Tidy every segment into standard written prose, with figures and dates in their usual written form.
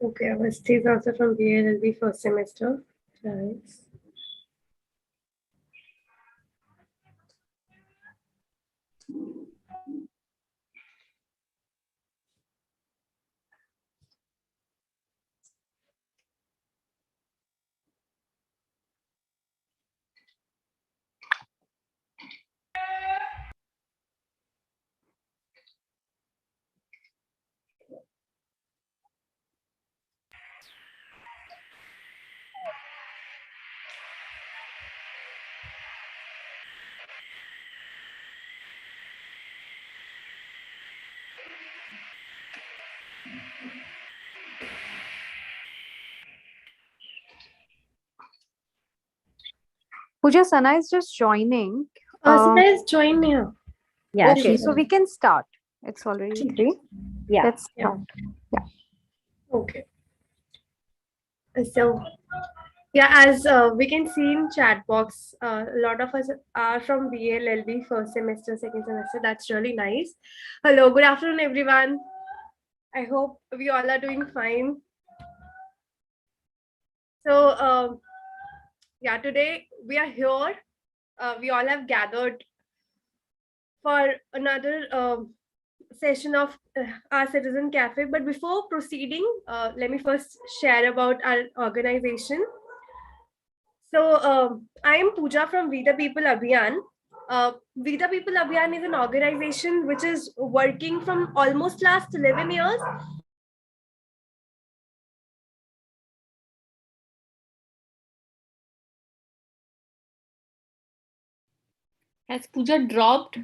Okay, Avasti is also from BLLB first semester. Nice. Pooja, Sana is just joining. So guys, join here. Yeah, Okay, she's so we can start. It's already 3. yeah. Let's Yeah. start. Yeah. Okay. So yeah, as we can see in chat box, a lot of us are from BLLB first semester, second semester. That's really nice. Hello, good afternoon, everyone. I hope we all are doing fine. So yeah, today we are here. We all have gathered for another session of our Citizen Cafe. But before proceeding, let me first share about our organization. So I am Pooja from We the People Abhiyan. We the People Abhiyan is an organization which is working from almost last 11 years. Has Pooja dropped?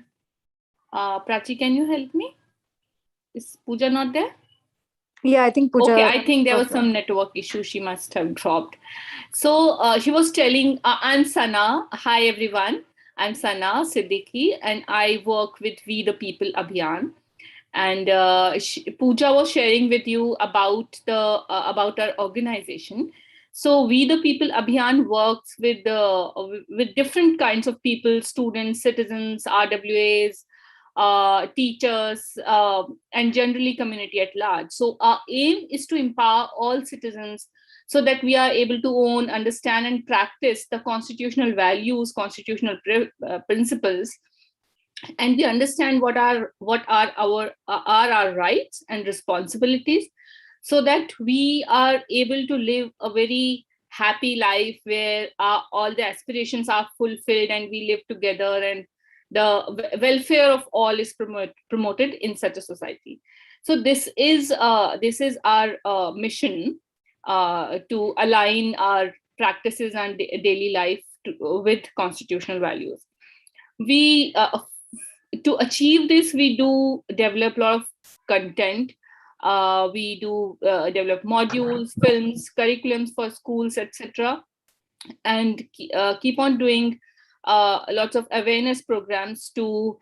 Prachi, can you help me? Is Pooja not there? Yeah, I think Pooja. Okay, I think there was Okay. some network issue. She must have dropped. So she was telling, I'm Sana. Hi, everyone. I'm Sana Siddiqui, and I work with We the People Abhiyan. And Pooja was sharing with you about about our organization. So We the People Abhiyan works with different kinds of people, students, citizens, RWAs, teachers, and generally community at large. So our aim is to empower all citizens so that we are able to own, understand, and practice the constitutional values, constitutional principles, and we understand what are our rights and responsibilities, so that we are able to live a very happy life where all the aspirations are fulfilled and we live together, and the welfare of all is promoted in such a society. So this is our mission, to align our practices and daily life with constitutional values. We To achieve this, we do develop a lot of content. We do develop modules, films, curriculums for schools, etc., and keep on doing lots of awareness programs to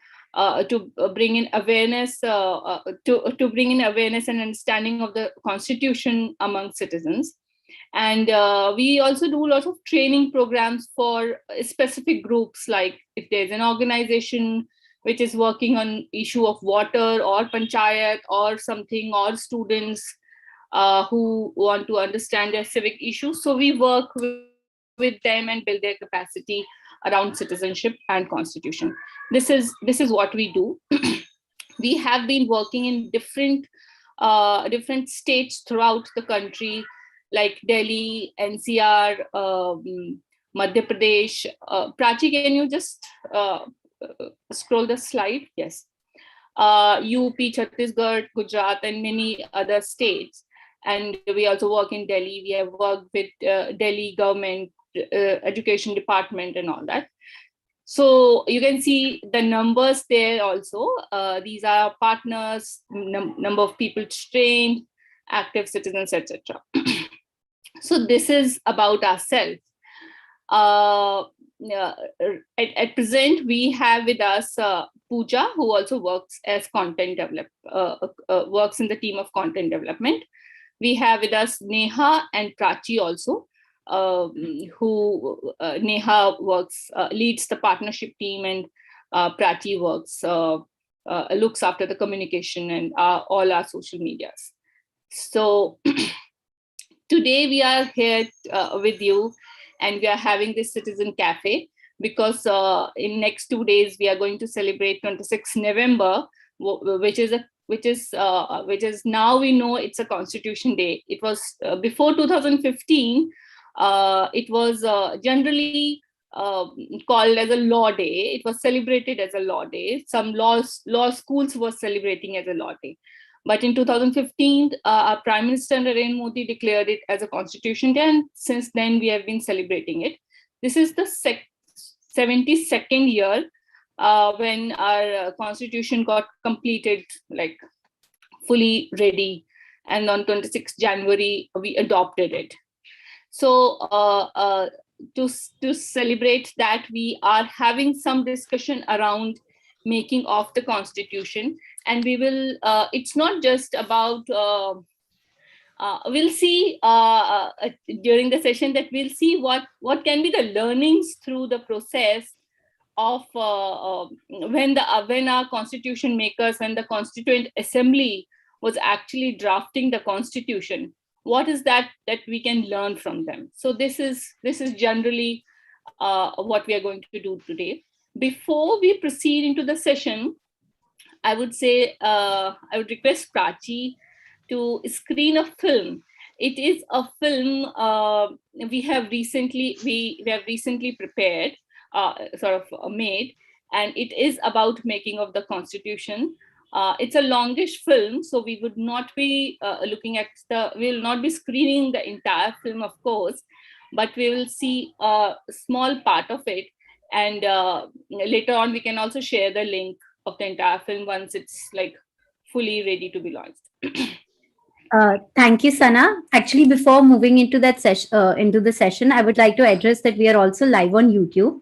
bring in awareness, to bring in awareness and understanding of the constitution among citizens. And we also do lots of training programs for specific groups, like if there's an organization which is working on issue of water or panchayat or something, or students who want to understand their civic issues. So we work with them and build their capacity around citizenship and constitution. This is what we do. We have been working in different states throughout the country, like Delhi, NCR, Madhya Pradesh. Prachi, can you just scroll the slide? Yes. UP, Chhattisgarh, Gujarat, and many other states. And we also work in Delhi. We have worked with Delhi government, education department, and all that. So you can see the numbers there also. These are partners, number of people trained, active citizens, etc. So this is about ourselves. At present, we have with us Pooja, who also works as works in the team of content development. We have with us Neha and Prachi also, who Neha works, leads the partnership team, and Prachi looks after the communication and all our social medias. So today we are here with you, and we are having this citizen cafe because in next 2 days we are going to celebrate 26th November, which is now we know it's a Constitution Day. It was before 2015. It was generally called as a law day. It was celebrated as a law day. Some law schools were celebrating as a law day. But in 2015, our Prime Minister Narendra Modi declared it as a Constitution Day, and since then we have been celebrating it. This is the 72nd year when our Constitution got completed, like fully ready, and on 26th January we adopted it. So to celebrate that, we are having some discussion around making of the Constitution, and we will. It's not just about. We'll see during the session that we'll see what can be the learnings through the process of when our constitution makers, when the Constituent Assembly was actually drafting the Constitution, what is that we can learn from them. So this is generally what we are going to do today. Before we proceed into the session, I would say I would request Prachi to screen a film. It is a film we have recently prepared, sort of made, and it is about making of the Constitution. It's a longish film, so we would not be we will not be screening the entire film, of course, but we will see a small part of it, and later on we can also share the link of the entire film once it's like fully ready to be launched. Thank you, Sana. Actually, before moving into that session, into the session, I would like to address that we are also live on YouTube,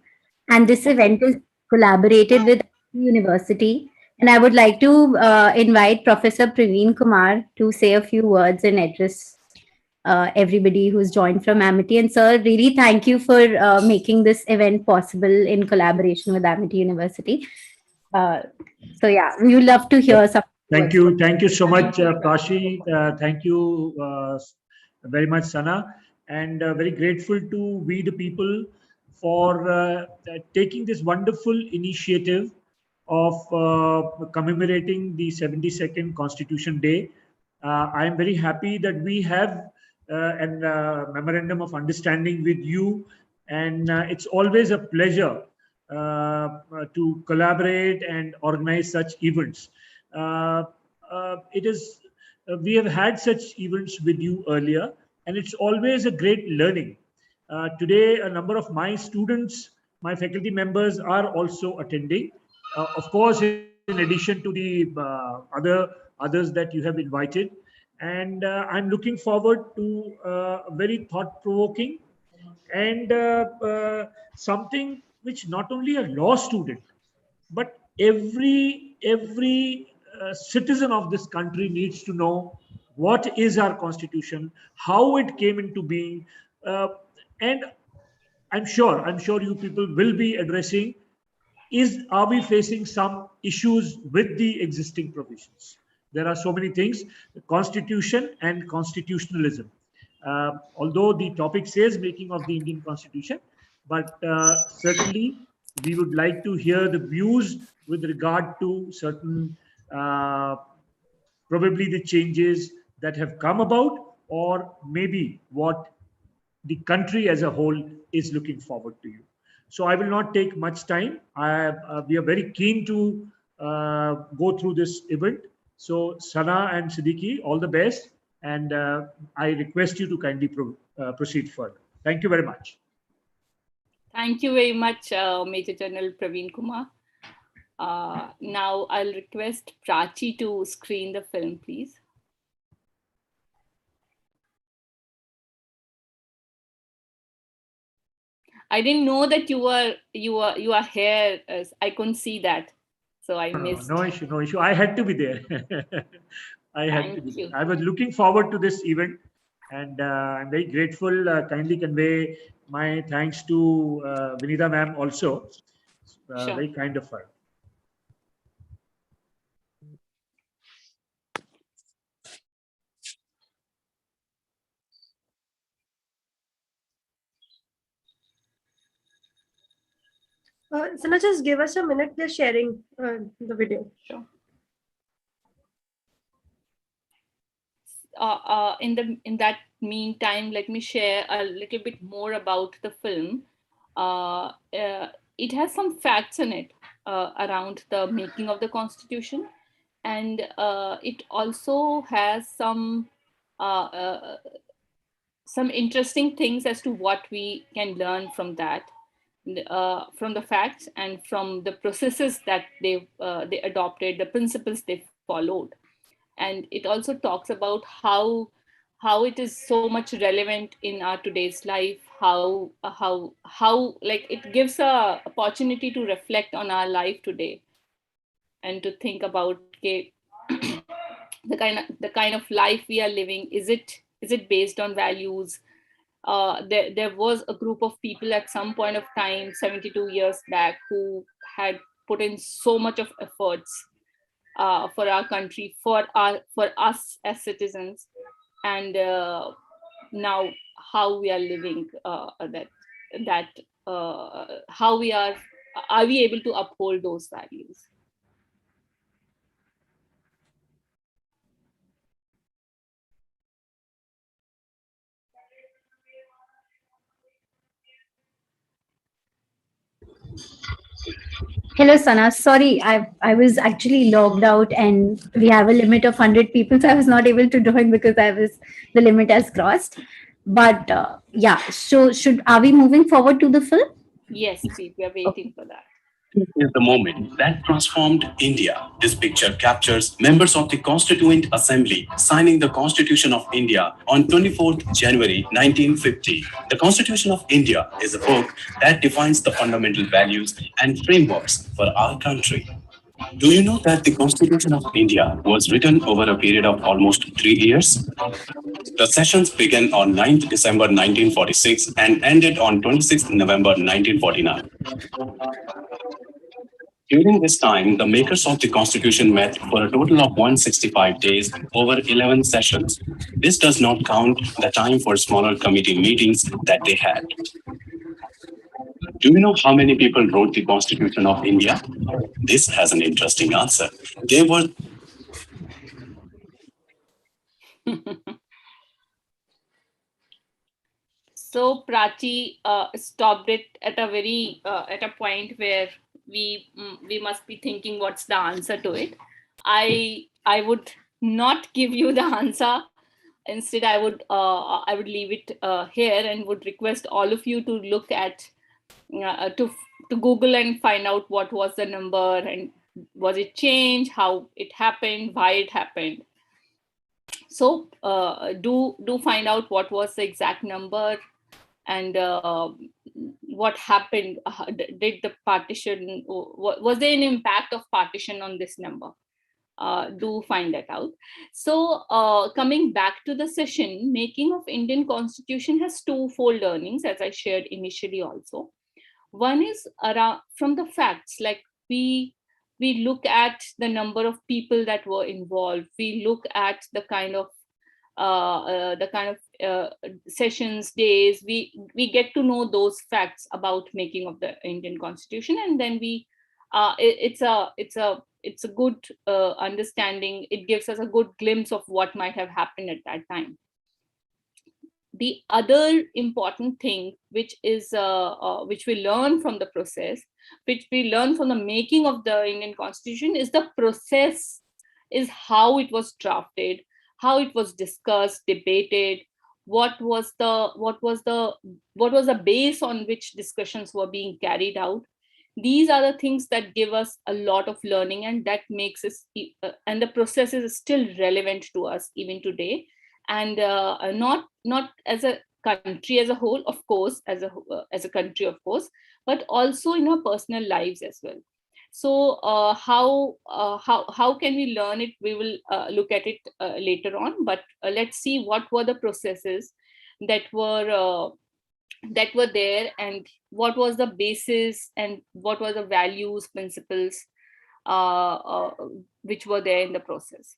and this event is collaborated with University. And I would like to invite Professor Praveen Kumar to say a few words and address everybody who's joined from Amity. And sir, really thank you for making this event possible in collaboration with Amity University. So yeah, we would love to hear some. Thank you so much, Prashi. Thank you very much, Sana, and very grateful to We the People for taking this wonderful initiative of commemorating the 72nd Constitution Day. I am very happy that we have an memorandum of understanding with you, and it's always a pleasure to collaborate and organize such events. It is we have had such events with you earlier, and it's always a great learning. Today, a number of my students, my faculty members, are also attending. Of course, in addition to the others that you have invited, and I'm looking forward to very thought-provoking and something which not only a law student but every citizen of this country needs to know what is our constitution, how it came into being, and I'm sure you people will be addressing, are we facing some issues with the existing provisions. There are so many things, the constitution and constitutionalism. Although the topic says making of the Indian Constitution, but certainly we would like to hear the views with regard to certain probably the changes that have come about, or maybe what the country as a whole is looking forward to you. So I will not take much time. We are very keen to go through this event. So Sana and Siddiqui, all the best, and I request you to kindly proceed further. Thank you very much. Thank you very much, Major General Praveen Kumar. Now I'll request Prachi to screen the film, please. I didn't know that you are here. I couldn't see that, so I missed. No issue. I had to be there. I had to be there. I was looking forward to this event, and I'm very grateful. Kindly convey my thanks to Vinita ma'am also. Sure. Very kind of her. Sana, just give us a minute. They're sharing the video. Sure. In that meantime, let me share a little bit more about the film. It has some facts in it around the making of the Constitution, and it also has uh, uh, some interesting things as to what we can learn from that, from the facts and from the processes that they adopted, the principles they followed. And it also talks about how it is so much relevant in our today's life, how like it gives a opportunity to reflect on our life today and to think about, okay, the kind of life we are living, is it based on values? There was a group of people at some point of time 72 years back who had put in so much of efforts for our country, for us as citizens, and now how we are living, that how are we able to uphold those values? Hello, Sana. Sorry, I was actually logged out, and we have a limit of 100 people, so I was not able to join because the limit has crossed. But yeah, so are we moving forward to the film? Yes, please, we are waiting for that. Is the moment that transformed India. This picture captures members of the Constituent Assembly signing the Constitution of India on 24th January 1950. The Constitution of India is a book that defines the fundamental values and frameworks for our country. Do you know that the Constitution of India was written over a period of almost 3 years? The sessions began on 9th December 1946 and ended on 26th November 1949. During this time, the makers of the Constitution met for a total of 165 days over 11 sessions. This does not count the time for smaller committee meetings that they had. Do you know how many people wrote the Constitution of India? This has an interesting answer. There were So Prachi stopped it at a very at a point where we must be thinking what's the answer to it. I would not give you the answer. Instead, I would leave it here and would request all of you to look at to Google and find out what was the number and was it changed, how it happened, why it happened. So do find out what was the exact number and what happened. Did the partition, was there an impact of partition on this number? Do find that out. So coming back to the session, making of Indian Constitution has twofold learnings, as I shared initially also. One is around from the facts, like we look at the number of people that were involved, we look at the kind of sessions, days, we get to know those facts about making of the Indian Constitution, and then it's a good understanding. It gives us a good glimpse of what might have happened at that time. The other important thing, which we learn from the process, which we learn from the making of the Indian Constitution, is the process, is how it was drafted, how it was discussed, debated, what was the base on which discussions were being carried out. These are the things that give us a lot of learning, and that makes us and the process is still relevant to us even today, and not as a country as a whole, of course, as a country, of course, but also in our personal lives as well. So how can we learn it? We will look at it later on, but let's see what were the processes that were there, and what was the basis, and what were the values, principles which were there in the process.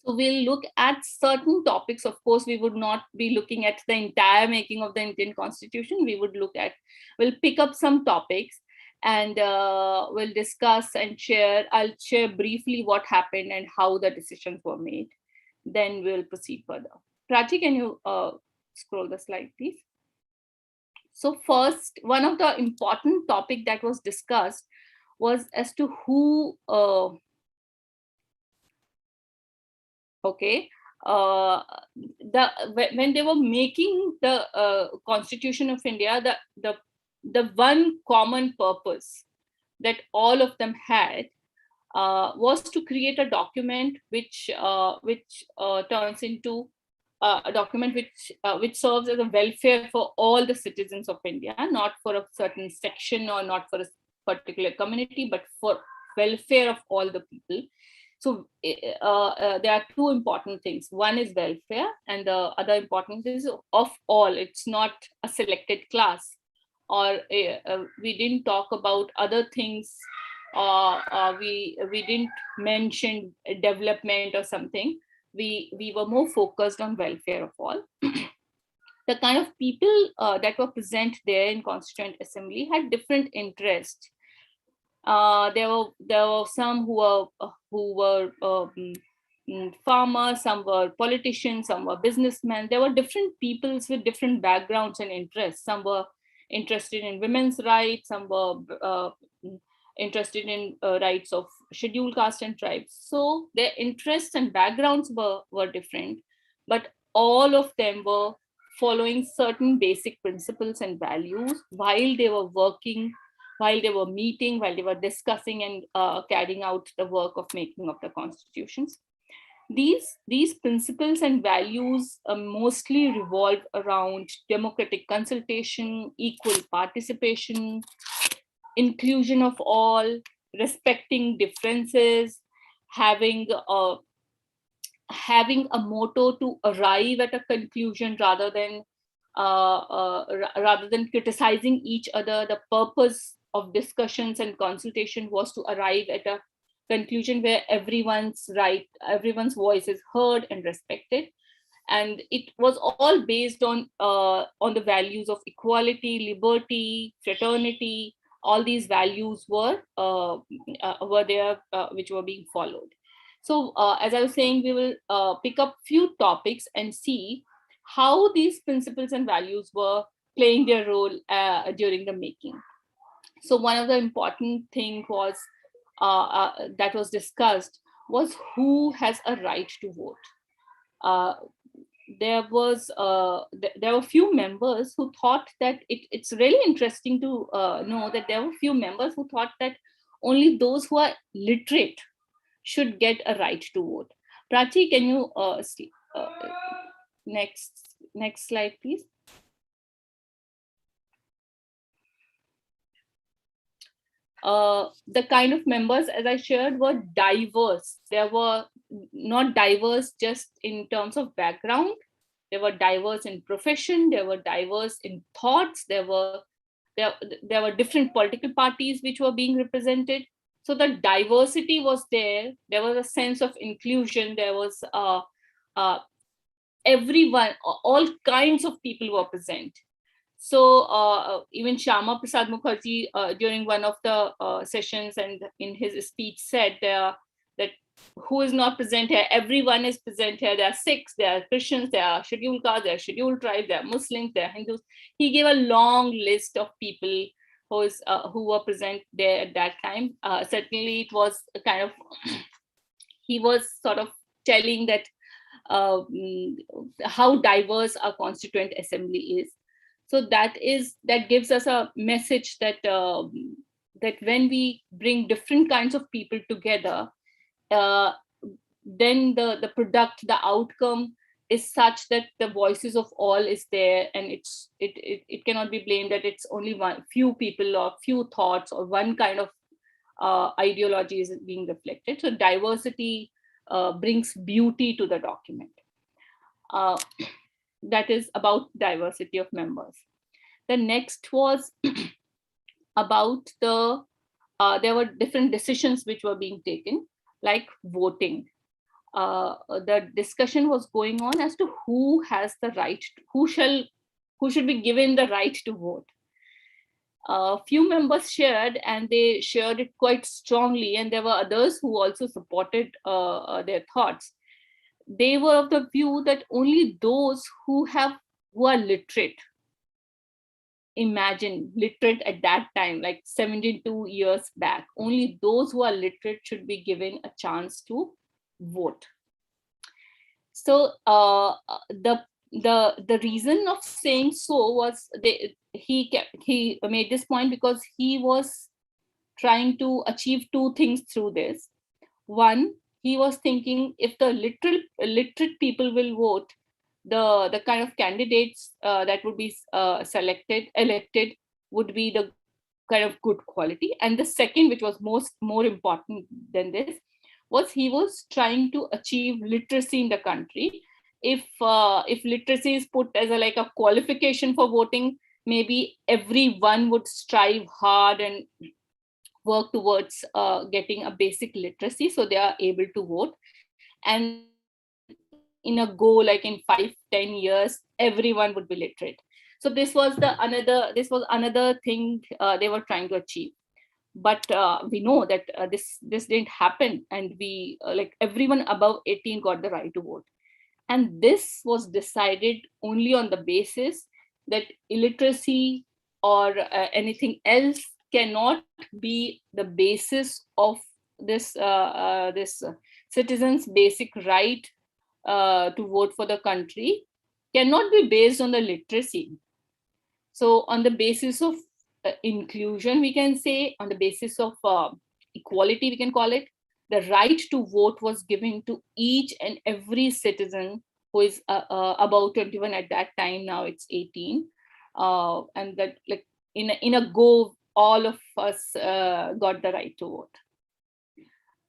So we'll look at certain topics. Of course, we would not be looking at the entire making of the Indian Constitution. We'll pick up some topics and we'll discuss and share. I'll share briefly what happened and how the decisions were made. Then we'll proceed further. Prachi, can you scroll the slide, please? So first, one of the important topic that was discussed was as to who, when they were making the Constitution of India, the one common purpose that all of them had was to create a document which turns into a document which serves as a welfare for all the citizens of India, not for a certain section or not for a particular community, but for welfare of all the people. So there are two important things. One is welfare, and the other important is of all. It's not a selected class, or we didn't talk about other things. We didn't mention development or something. We were more focused on welfare of all. The kind of people that were present there in Constituent Assembly had different interests. There were some who were farmers, some were politicians, some were businessmen. There were different peoples with different backgrounds and interests. Some were interested in women's rights, some were interested in rights of scheduled caste and tribes. So their interests and backgrounds were different, but all of them were following certain basic principles and values while they were working, while they were meeting, while they were discussing and carrying out the work of making of the constitutions. These principles and values mostly revolve around democratic consultation, equal participation, inclusion of all, respecting differences, having a motto to arrive at a conclusion rather than criticizing each other. The purpose of discussions and consultation was to arrive at a conclusion where everyone's voice is heard and respected. And it was all based on the values of equality, liberty, fraternity. All these values were there, which were being followed. So as I was saying, we will pick up few topics and see how these principles and values were playing their role during the making. So one of the important thing was that was discussed was who has a right to vote. There were few members who thought that it's really interesting to know that there were few members who thought that only those who are literate should get a right to vote. Prachi, can you see next slide, please? The kind of members, as I shared, were diverse. They were not diverse just in terms of background. They were diverse in profession. They were diverse in thoughts. There were different political parties which were being represented. So the diversity was there. There was a sense of inclusion. There was everyone, all kinds of people were present. So even Shyama Prasad Mukherjee during one of the sessions and in his speech said that who is not present here? Everyone is present here. There are Sikhs, there are Christians, there are scheduled castes, there are scheduled tribes, there are Muslims, there are Hindus. He gave a long list of people who were present there at that time. Certainly it was a kind of, he was sort of telling that how diverse our Constituent Assembly is. So that gives us a message that that when we bring different kinds of people together, then the product, the outcome is such that the voices of all is there, and it cannot be blamed that it's only few people or few thoughts or one kind of ideology is being reflected. So diversity brings beauty to the document. That is about diversity of members. The next was about there were different decisions which were being taken, like voting. the discussion was going on as to who has the right, who should be given the right to vote. A few members shared, and they shared it quite strongly, and there were others who also supported their thoughts. They were of the view that only those who are literate, imagine literate at that time, like 72 years back, only those who are literate should be given a chance to vote. So the reason of saying so was he made this point because he was trying to achieve two things through this. One, he was thinking if the literate people will vote, the kind of candidates that would be elected would be the kind of good quality. And the second, which was more important than this, was he was trying to achieve literacy in the country. If literacy is put as like a qualification for voting, maybe everyone would strive hard and work towards getting a basic literacy so they are able to vote. And in a go, like in 5-10 years, everyone would be literate. So this was another thing they were trying to achieve. But we know that this didn't happen, and we like everyone above 18 got the right to vote. And this was decided only on the basis that illiteracy or anything else cannot be the basis of this citizens' basic right to vote for the country, cannot be based on the literacy. So on the basis of inclusion, we can say, on the basis of equality, we can call it, the right to vote was given to each and every citizen who is about 21 at that time. Now it's 18. And that, like, in a go, all of us got the right to vote.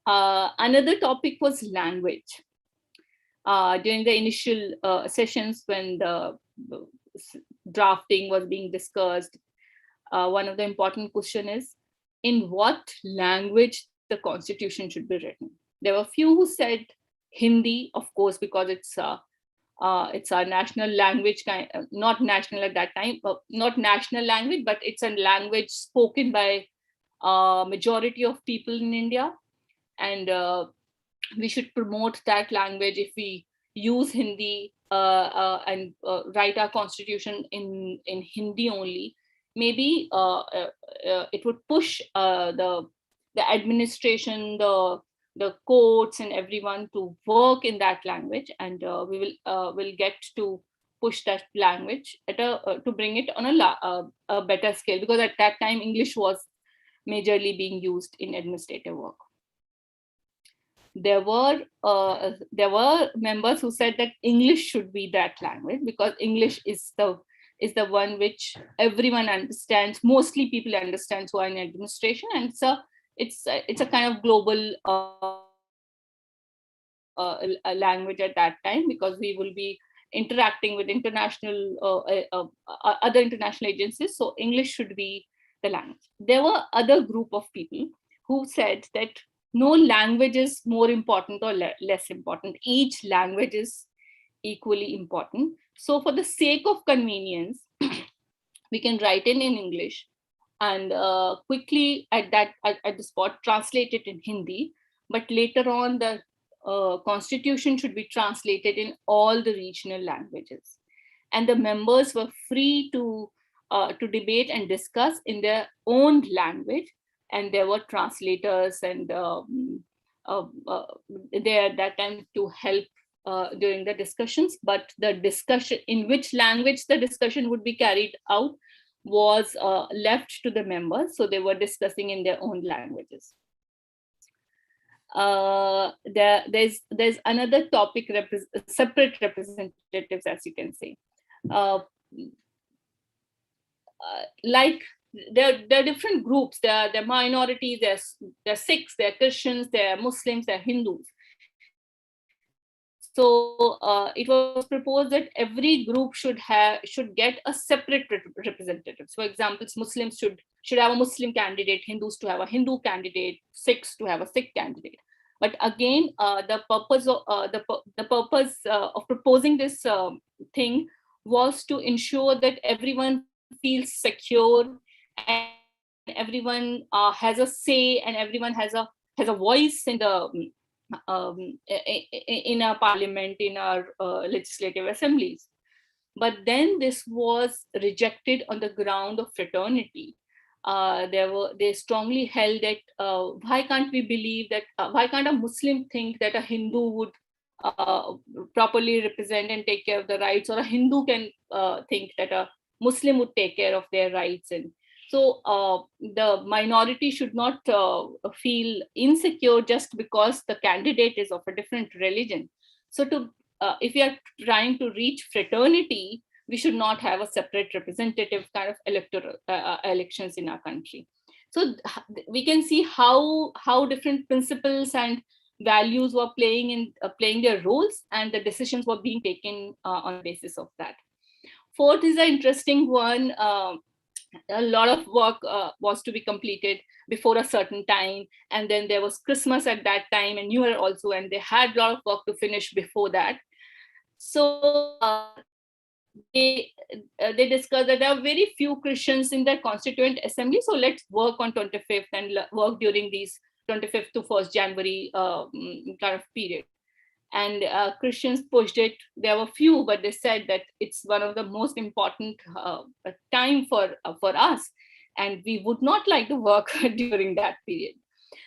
Another topic was language. During the initial sessions when the drafting was being discussed, one of the important question is, in what language the constitution should be written? There were few who said Hindi, of course, because it's our national language, not national at that time, not national language, but it's a language spoken by majority of people in India. And we should promote that language. If we use Hindi and write our constitution in Hindi only, maybe it would push the administration, the courts and everyone to work in that language, and we will get to push that language to bring it on a better scale, because at that time English was majorly being used in administrative work. There were members who said that English should be that language because English is the one which everyone understands. Mostly people understand who are in administration, and it's a kind of global language at that time, because we will be interacting with other international agencies. So English should be the language. There were other group of people who said that no language is more important or less important. Each language is equally important. So for the sake of convenience, we can write in English and quickly at the spot translate it in Hindi. But later on, the constitution should be translated in all the regional languages. And the members were free to debate and discuss in their own language. And there were translators and there at that time to help during the discussions. But the discussion, in which language the discussion would be carried out, was left to the members. So they were discussing in their own languages. There's another topic, separate representatives, as you can say. Like there are different groups. There are minorities. There are Sikhs. There are Christians. There are Muslims. There are Hindus. So it was proposed that every group should get a separate representative. For example, Muslims should have a Muslim candidate, Hindus to have a Hindu candidate, Sikhs to have a Sikh candidate. But again, the purpose of proposing this thing was to ensure that everyone feels secure and everyone has a say and everyone has a voice in the in our parliament, in our legislative assemblies. But then this was rejected on the ground of fraternity. They strongly held that why can't we believe that why can't a Muslim think that a Hindu would properly represent and take care of the rights, or a Hindu can think that a Muslim would take care of their rights. And so the minority should not feel insecure just because the candidate is of a different religion. So if we are trying to reach fraternity, we should not have a separate representative kind of electoral elections in our country. So we can see how different principles and values were playing their roles, and the decisions were being taken on the basis of that. Fourth is an interesting one. A lot of work was to be completed before a certain time, and then there was Christmas at that time and New Year also, and they had a lot of work to finish before that. So they discussed that there are very few Christians in their constituent assembly, so let's work on 25th and work during these 25th to 1st January kind of period. And Christians pushed it. There were few, but they said that it's one of the most important time for us, and we would not like to work during that period.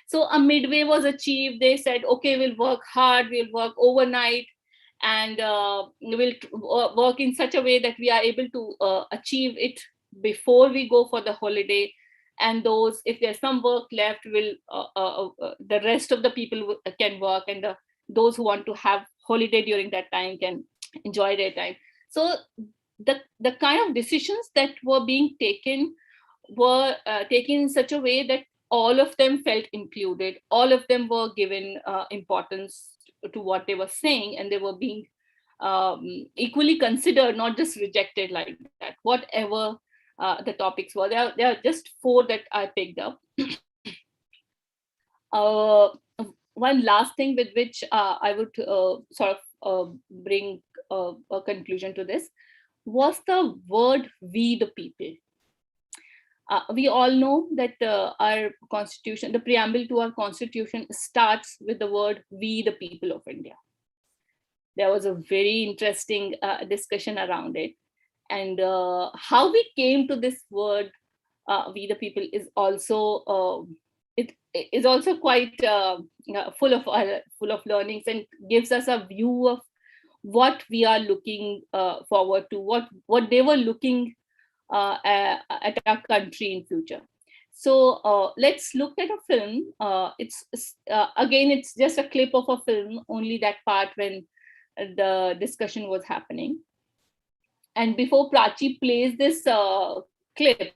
So a midway was achieved. They said, okay, we'll work hard, we'll work overnight, and we'll work in such a way that we are able to achieve it before we go for the holiday. And those, if there's some work left, will the rest of the people can work, and those who want to have holiday during that time can enjoy their time. So the kind of decisions that were being taken were taken in such a way that all of them felt included, all of them were given importance to what they were saying, and they were being equally considered, not just rejected like that, whatever the topics were. There are just 4 that I picked up. One last thing with which I would sort of bring a conclusion to this was the word "we the people." We all know that our constitution, the preamble to our constitution, starts with the word "we the people of India." There was a very interesting discussion around it, and how we came to this word "we the people" is also it is also quite full of learnings, and gives us a view of what we are looking forward to, what they were looking at our country in future. So let's look at a film. It's again, it's just a clip of a film, only that part when the discussion was happening. And before Prachi plays this clip,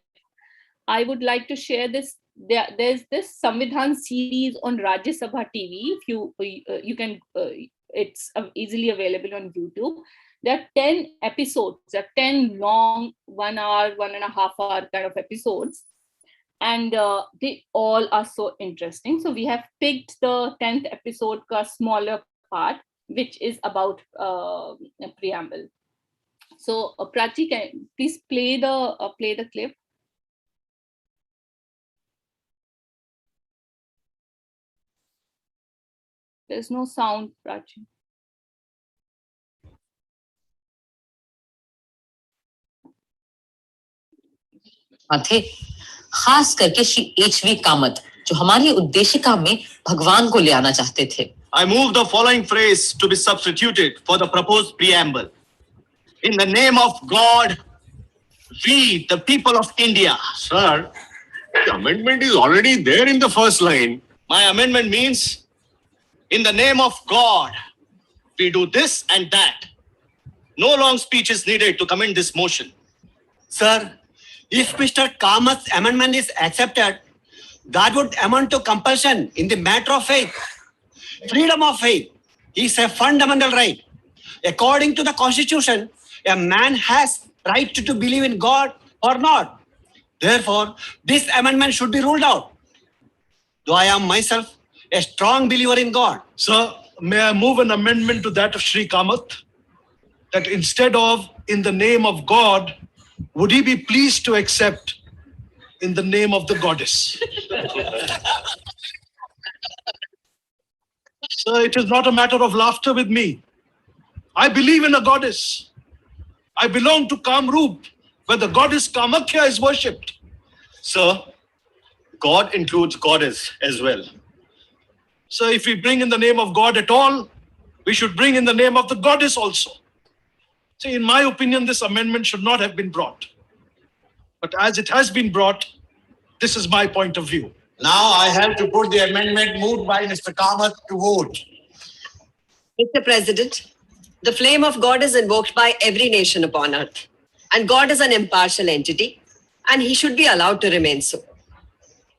I would like to share this. There's this Samvidhan series on Rajya Sabha TV. If you can, it's easily available on YouTube. There are 10 episodes. There are 10 long 1 hour, 1.5 hour kind of episodes, and they all are so interesting. So we have picked the 10th episode, ka smaller part, which is about a preamble. So Prachi, can you please play the clip? There's no sound, Prachi. थे खास करके श्री एच.वी. कामत, जो हमारी उद्देशिका में भगवान को ले आना चाहते थे. I move the following phrase to be substituted for the proposed preamble. In the name of God, we, the people of India. Sir, the amendment is already there in the first line. My amendment means, in the name of God, we do this and that. No long speech is needed to commend this motion. Sir, if Mr. Kamat's amendment is accepted, that would amount to compulsion in the matter of faith. Freedom of faith is a fundamental right. According to the Constitution, a man has right to believe in God or not. Therefore, this amendment should be ruled out. Though I am myself a strong believer in God. Sir, may I move an amendment to that of Sri Kamath? That instead of in the name of God, would he be pleased to accept in the name of the goddess? Sir, it is not a matter of laughter with me. I believe in a goddess. I belong to Kamrup, where the goddess Kamakhya is worshipped. Sir, God includes goddess as well. So if we bring in the name of God at all, we should bring in the name of the goddess also. See, in my opinion, this amendment should not have been brought. But as it has been brought, this is my point of view. Now I have to put the amendment moved by Mr. Kamath to vote. Mr. President, the flame of God is invoked by every nation upon earth. And God is an impartial entity, and he should be allowed to remain so.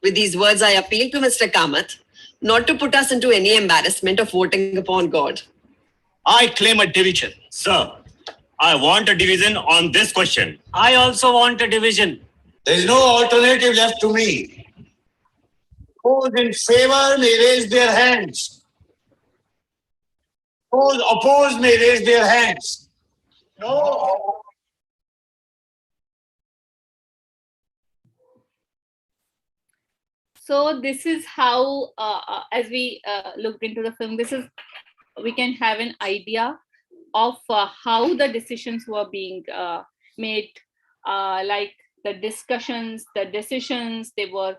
With these words, I appeal to Mr. Kamath not to put us into any embarrassment of voting upon God. I claim a division. Sir, I want a division on this question. I also want a division. There is no alternative left to me. Those in favor may raise their hands. Those opposed may raise their hands. No. So this is how, as we looked into the film, we can have an idea of how the decisions were being made, like the discussions, the decisions. They were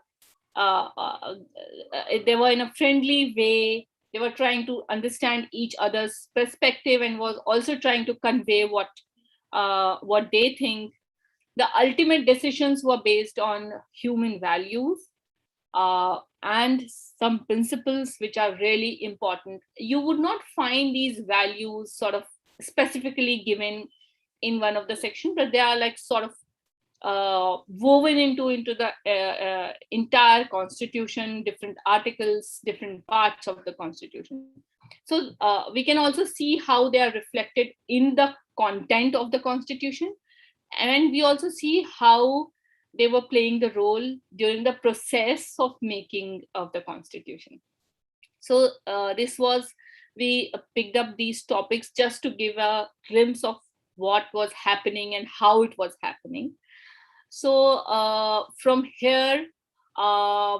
in a friendly way. They were trying to understand each other's perspective and was also trying to convey what they think. The ultimate decisions were based on human values and some principles which are really important. You would not find these values sort of specifically given in one of the sections, but they are like sort of woven into the entire constitution, different articles, different parts of the constitution. So we can also see how they are reflected in the content of the constitution, and we also see how they were playing the role during the process of making of the constitution. So we picked up these topics just to give a glimpse of what was happening and how it was happening. So from here,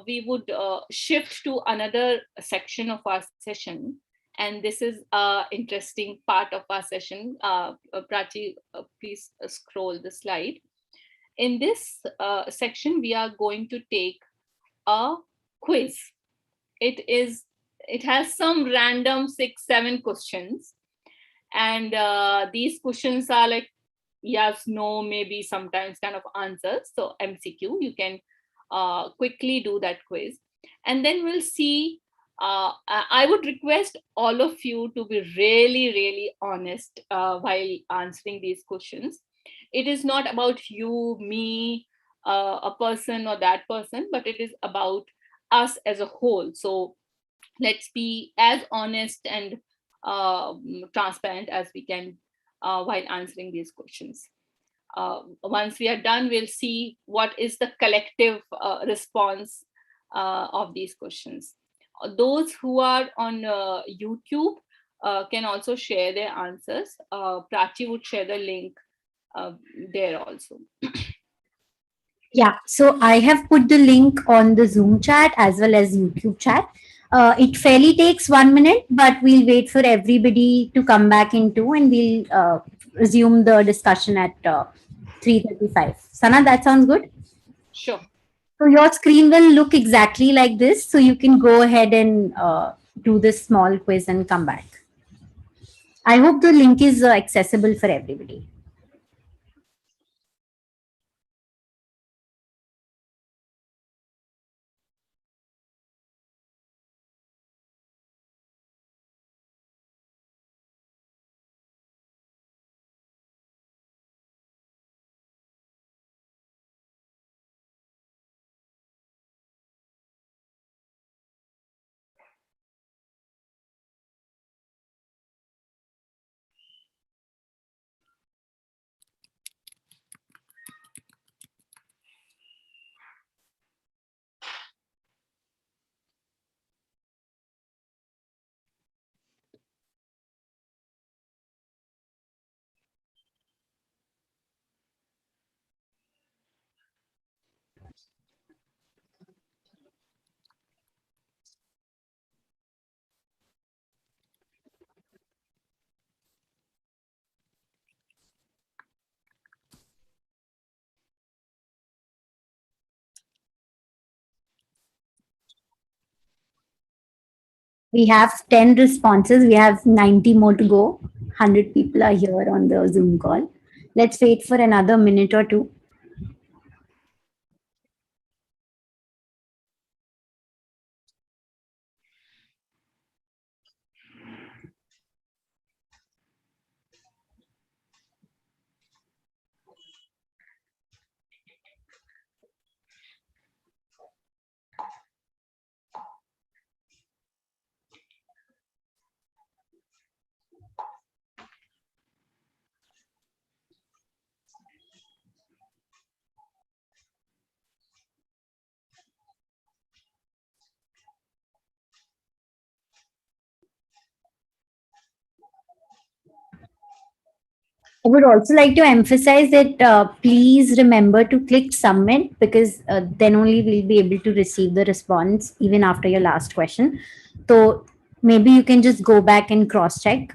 we would shift to another section of our session. And this is an interesting part of our session. Prachi, please scroll the slide. In this section, we are going to take a quiz. It has some random 6-7 questions. And these questions are like yes, no, maybe sometimes kind of answers. So MCQ, you can quickly do that quiz. And then we'll see, I would request all of you to be really, really honest while answering these questions. It is not about you, me, a person or that person, but it is about us as a whole. So let's be as honest and transparent as we can while answering these questions. Once we are done, we'll see what is the collective response of these questions. Those who are on YouTube can also share their answers. Prachi would share the link there also. Yeah, so I have put the link on the Zoom chat as well as YouTube chat. It fairly takes 1 minute, but we'll wait for everybody to come back into and we'll resume the discussion at 3:35. Sana, that sounds good? Sure. So your screen will look exactly like this. So you can go ahead and do this small quiz and come back. I hope the link is accessible for everybody. We have 10 responses. We have 90 more to go. 100 people are here on the Zoom call. Let's wait for another minute or two. I would also like to emphasize that please remember to click submit, because then only we'll be able to receive the response even after your last question. So maybe you can just go back and cross check.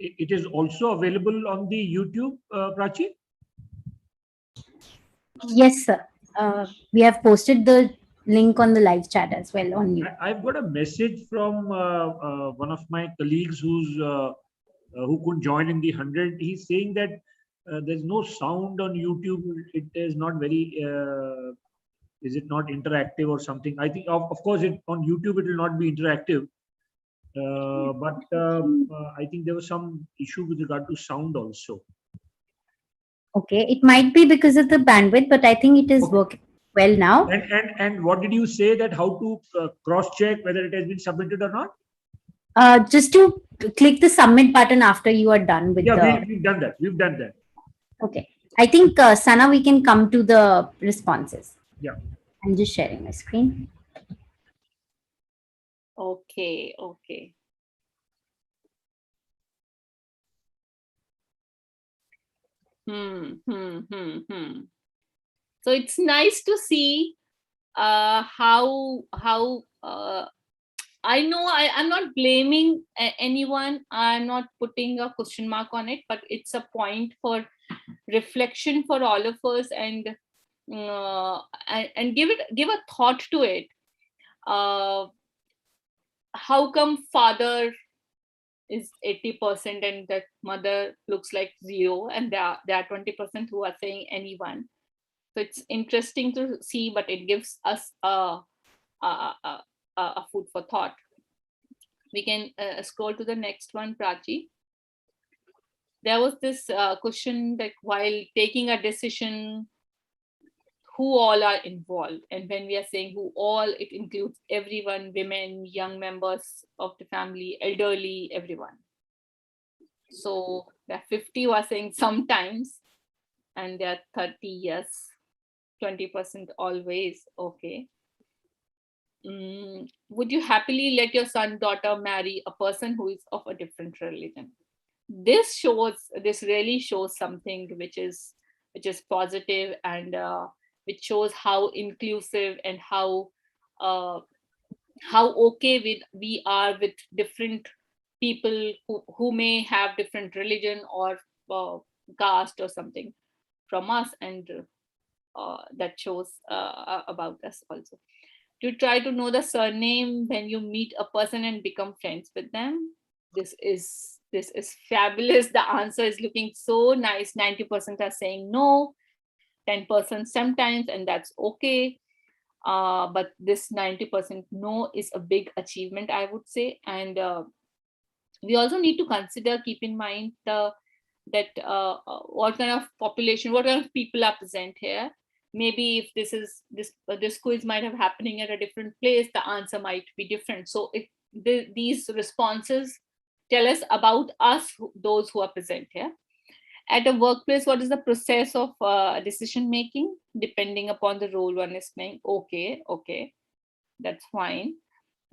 It is also available on the YouTube, Prachi? Yes, sir. We have posted the link on the live chat as well on YouTube. I've got a message from one of my colleagues who could join in the 100. He's saying that there's no sound on YouTube. It is not very. Is it not interactive or something? I think, of course, on YouTube it will not be interactive. But I think there was some issue with regard to sound also. Okay, it might be because of the bandwidth, but I think it is working well now. And what did you say, that how to cross check whether it has been submitted or not? Just to click the submit button after you are done with we've done that. We've done that. Okay. I think, Sana, we can come to the responses. Yeah. I'm just sharing my screen. Okay. So it's nice to see how I know I'm not blaming anyone. I'm not putting a question mark on it, but it's a point for reflection for all of us, and give a thought to it. How come father is 80% and that mother looks like 0, and there are 20% who are saying anyone? So it's interesting to see, but it gives us a food for thought. We can scroll to the next one, Prachi. There was this question that while taking a decision, who all are involved? And when we are saying who all, it includes everyone: women, young members of the family, elderly, everyone. So there are 50 who are saying sometimes, and there are 30 yes, 20% always. Okay. Would you happily let your son, daughter marry a person who is of a different religion? This really shows something which is positive, and which shows how inclusive and how okay we are with different people who may have different religion or caste or something from us, and that shows about us also. To try to know the surname when you meet a person and become friends with them. This is fabulous. The answer is looking so nice. 90% are saying no, 10% sometimes, and that's okay. But this 90% no is a big achievement, I would say. And we also need to consider, keep in mind that what kind of population, what kind of people are present here. Maybe if this quiz might have happening at a different place, the answer might be different. So if these responses tell us about us, those who are present here. At a workplace, what is the process of decision making depending upon the role one is playing? Okay, that's fine.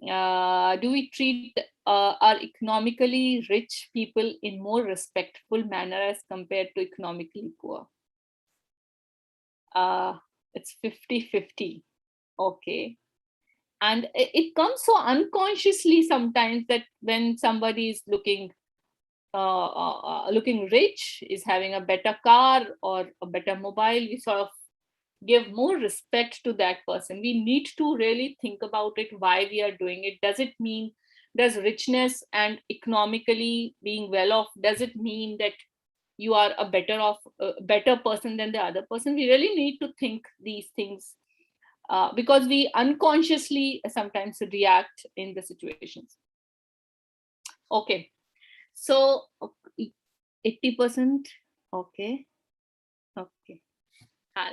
Do we treat our economically rich people in more respectful manner as compared to economically poor? It's 50-50. Okay. And it comes so unconsciously sometimes that when somebody is looking rich, is having a better car or a better mobile, we sort of give more respect to that person. We need to really think about it, why we are doing it. Does it mean, does richness and economically being well off, does it mean that you are a better person than the other person? We really need to think these things because we unconsciously sometimes react in the situations. Okay, so 80%. Okay.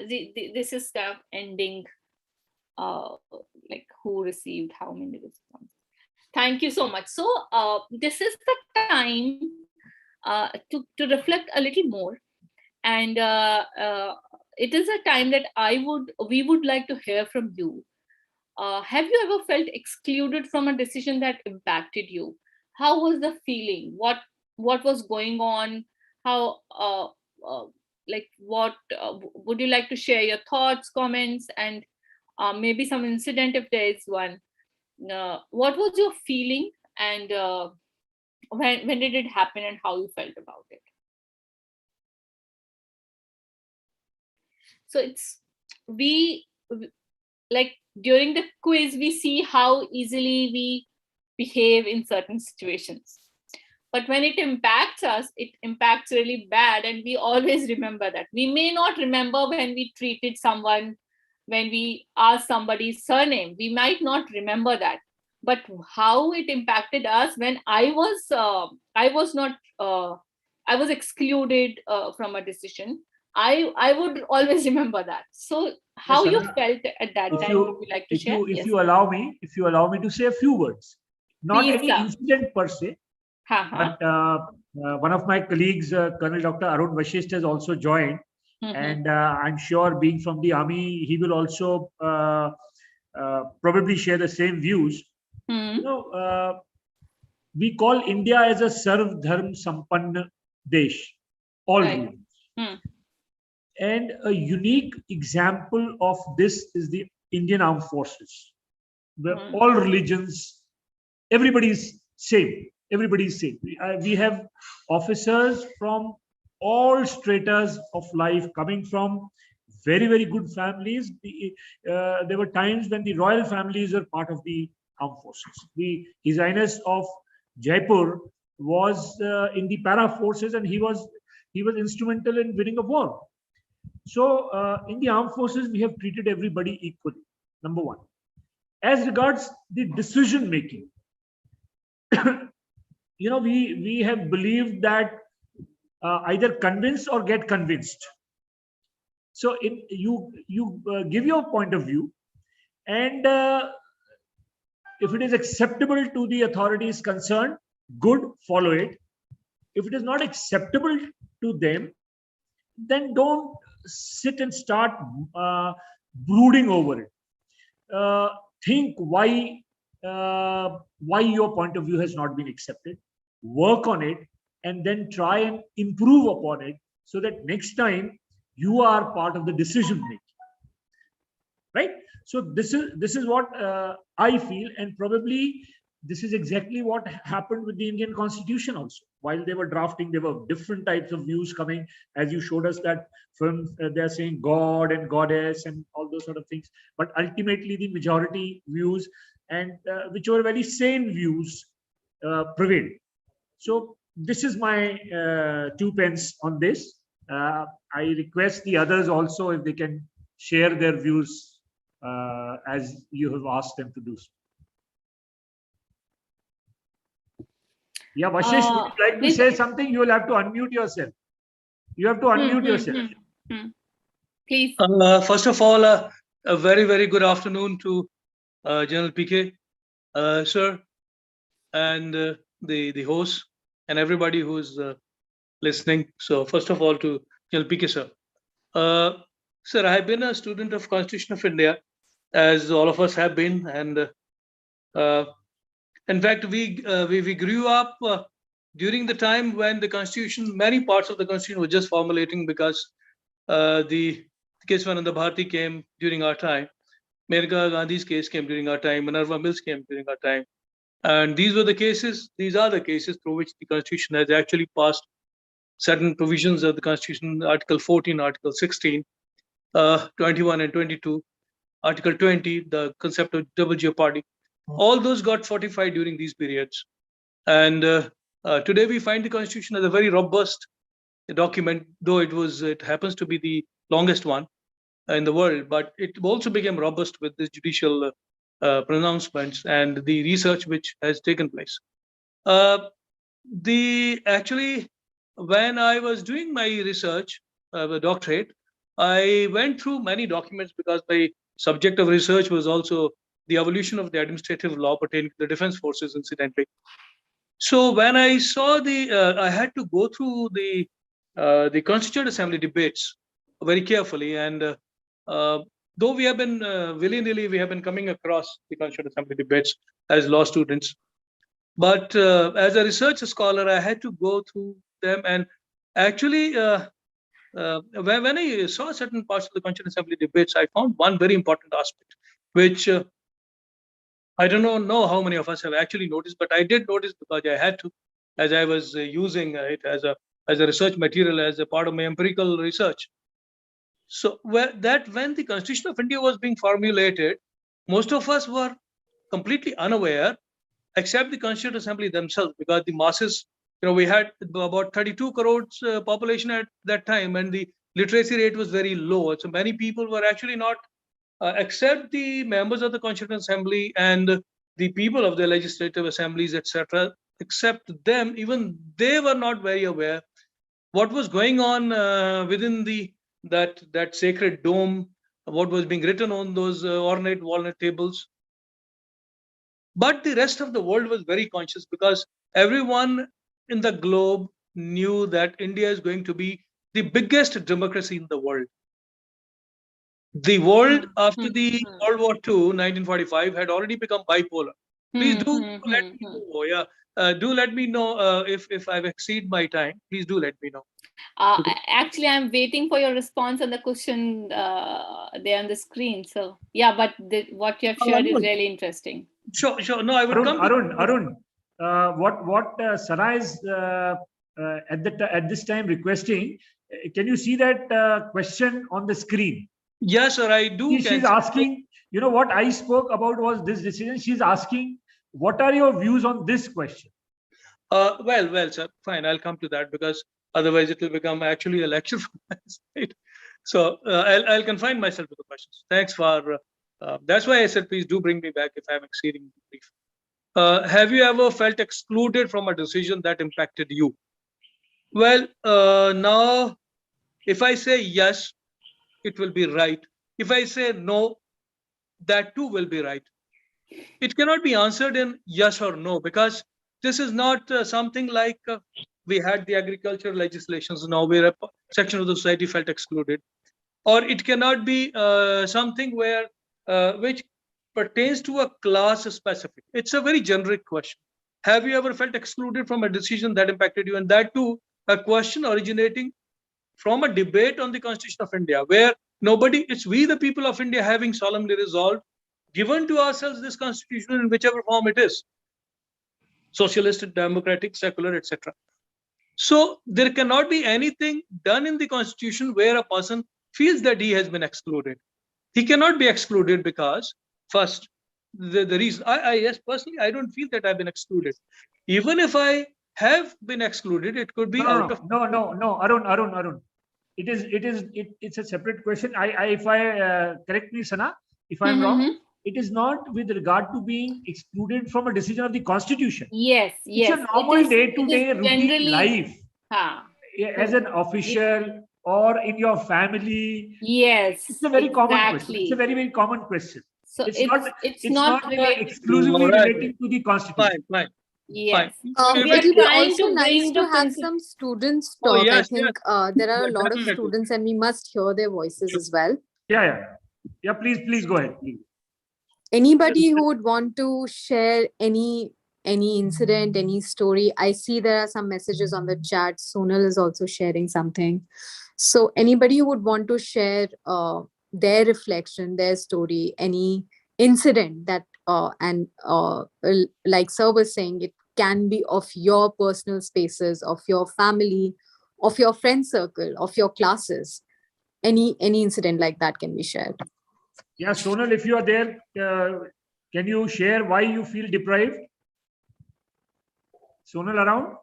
This is kind of ending, like who received how many responses. Thank you so much. So this is the time to reflect a little more, and it is a time that we would like to hear from you. Have you ever felt excluded from a decision that impacted you? How was the feeling? What was going on? How would you like to share your thoughts, comments, and maybe some incident if there is one? What was your feeling, and when did it happen, and how you felt about it? So it's like during the quiz, we see how easily we behave in certain situations. But when it impacts us, it impacts really bad. And we always remember that. We may not remember when we treated someone, when we asked somebody's surname, we might not remember that. But how it impacted us when I was excluded from a decision, I would always remember that. So how you felt at that time, would you like to share? If you allow me to say a few words, not Please, any incident per se, but one of my colleagues, Colonel Dr. Arun Vashisht, has also joined, and I'm sure, being from the army, he will also probably share the same views. You know, we call India as a Sarv Dharm Sampann Desh, all religions. And a unique example of this is the Indian Armed Forces, where all religions, everybody's same. Everybody's same. We have officers from all stratas of life, coming from very, very good families. There were times when the royal families were part of the armed forces. His Highness of Jaipur was in the para forces, and he was instrumental in winning a war. So in the armed forces, we have treated everybody equally. Number one. As regards the decision making, you know, we have believed that either convince or get convinced. So you give your point of view, and if it is acceptable to the authorities concerned, good, follow it. If it is not acceptable to them, then don't sit and start brooding over it. Think why your point of view has not been accepted. Work on it, and then try and improve upon it, so that next time you are part of the decision making. Right? So this is what I feel, and probably this is exactly what happened with the Indian Constitution also. While they were drafting, there were different types of views coming, as you showed us that films. They're saying God and Goddess and all those sort of things. But ultimately, the majority views, and which were very sane views, prevailed. So this is my 2 pence on this. I request the others also, if they can share their views as you have asked them to do so. Yeah, Vashish, would you like to say something? You will have to unmute yourself. You have to unmute yourself. Please. First of all, a very, very good afternoon to General PK. Sir, and the host and everybody who's listening. So first of all, to PK sir. Sir, I have been a student of Constitution of India, as all of us have been, and uh, in fact, we grew up during the time when the Constitution, many parts of the Constitution were just formulating, because the case Vananda Bharati came during our time, Maneka Gandhi's case came during our time, Minerva Mills came during our time, and these are the cases through which the Constitution has actually passed certain provisions of the Constitution, Article 14, Article 16, 21 and 22, Article 20, the concept of double jeopardy. All those got fortified during these periods. And today we find the Constitution as a very robust document, though it happens to be the longest one in the world, but it also became robust with the judicial pronouncements and the research which has taken place. Actually, when I was doing my research, the doctorate, I went through many documents, because my subject of research was also the evolution of the administrative law pertaining to the defense forces, incidentally. So when I saw I had to go through the Constituent Assembly debates very carefully, and though we have been willy-nilly, we have been coming across the Constituent Assembly debates as law students, but as a research scholar, I had to go through them, and actually, when I saw certain parts of the Constituent Assembly debates, I found one very important aspect, which I don't know how many of us have actually noticed, but I did notice, because I had to, as I was using it as a research material, as a part of my empirical research. So when the Constitution of India was being formulated, most of us were completely unaware, except the Constituent Assembly themselves, because the masses, we had about 32 crores population at that time, and the literacy rate was very low. So many people were actually not, except the members of the Constituent Assembly and the people of the legislative assemblies, etc., except them, even they were not very aware what was going on within that sacred dome, what was being written on those ornate walnut tables. But the rest of the world was very conscious, because everyone in the globe knew that India is going to be the biggest democracy in the world. The world after the World War II, 1945, had already become bipolar. Please do let me know. Yeah, do let me know if I've exceeded my time. Please do let me know. Actually, I'm waiting for your response on the question there on the screen. So yeah, but what you have shared is really interesting. Sure. No, I would come. Arun, what Sana is at this time requesting? Can you see that question on the screen? Yes, sir, I do. She's asking. What I spoke about was this decision. She's asking, what are your views on this question? Well, sir. Fine, I'll come to that, because otherwise it will become actually a lecture from my side. So I'll confine myself to the questions. Thanks for. That's why I said, please do bring me back if I'm exceeding the brief. Have you ever felt excluded from a decision that impacted you? Well, now, if I say yes, it will be right. If I say no, that too will be right. It cannot be answered in yes or no, because this is not something like we had the agricultural legislations now where a section of the society felt excluded, or it cannot be something where which pertains to a class specific. It's a very generic question. Have you ever felt excluded from a decision that impacted you? And that too, a question originating from a debate on the Constitution of India, where it's we the people of India having solemnly resolved, given to ourselves this Constitution in whichever form it is, socialist, democratic, secular, etc. So there cannot be anything done in the Constitution where a person feels that he has been excluded. He cannot be excluded because, first, the reason, yes, personally, I don't feel that I've been excluded. Even if I have been excluded, it could be No, Arun. It's a separate question. If I correct me, Sana, if I'm wrong, it is not with regard to being excluded from a decision of the Constitution. Yes. It's a normal day-to-day routine life. As an official or in your family. Yes. It's a very common question. It's a very, very common question. So it's not exclusively relating to the Constitution. Fine. Yes. It We are will be trying also to nice bring to the have principle. some students Oh, talk. I yes, think there are a Yeah, lot of definitely. students and we must hear their voices as well. Yeah. Please go ahead. Please. Anybody who would want to share any incident, any story? I see there are some messages on the chat. Sonal is also sharing something. So anybody who would want to share their reflection, their story, any incident that like Sir was saying, it can be of your personal spaces, of your family, of your friend circle, of your classes. Any incident like that can be shared. Yeah, Sonal, if you are there, can you share why you feel deprived? Sonal around?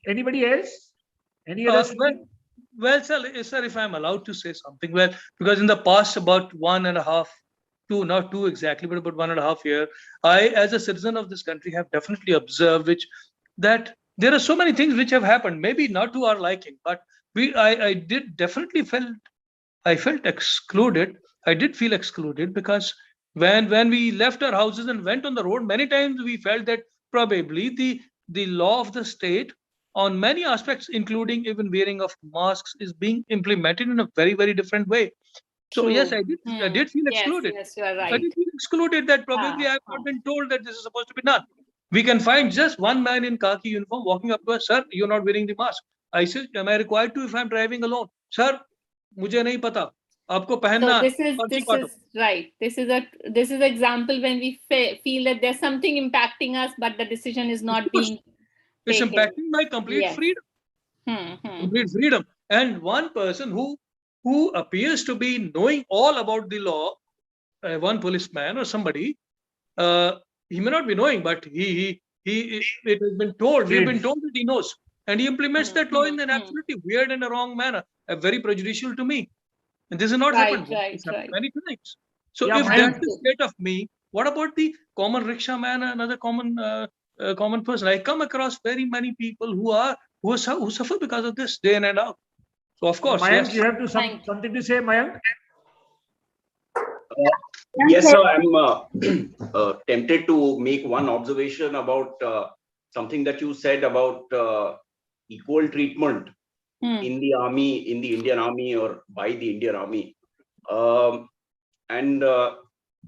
Anybody else? Any other student? Well, sir, if I'm allowed to say something, well, because in the past about 1.5, not two exactly, but about 1.5 year, I, as a citizen of this country, have definitely observed that there are so many things which have happened, maybe not to our liking, but I did definitely felt excluded. I did feel excluded because when we left our houses and went on the road, many times we felt that probably the law of the state on many aspects, including even wearing of masks, is being implemented in a very, very different way. So yes, True. I did feel Yes, excluded. yes, you are I right. did feel excluded that probably I have not been told that this is supposed to be done. We can find just one man in khaki uniform walking up to us, sir, you're not wearing the mask. I said, am I required to if I'm driving alone? Sir, मुझे नहीं पता आपको पहनना So this is right. This is example when we feel that there's something impacting us, but the decision is not being it's taken. impacting my complete freedom. Complete freedom. And one person who appears to be knowing all about the law, one policeman or somebody, he may not be knowing, but it has been told, we've been told that he knows, and he implements that law in an absolutely weird and a wrong manner, very prejudicial to me. And this has not happened once, it's happened many times. So if that's the state of me, what about the common rickshaw man, another common person? I come across very many people who suffer because of this day in and out. So of course, Mayank, yes. you have something to say, Mayank? Yes, sir. I'm tempted to make one observation about something that you said about equal treatment in the army, in the Indian Army, or by the Indian Army. And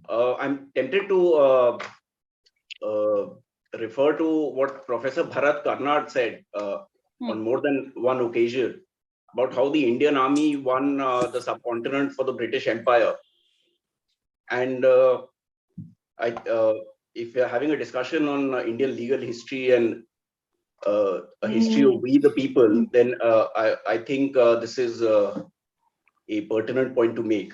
I'm tempted to refer to what Professor Bharat Karnad said on more than one occasion about how the Indian Army won the subcontinent for the British Empire. And if we're having a discussion on Indian legal history and a history of we the people, then I think this is a pertinent point to make.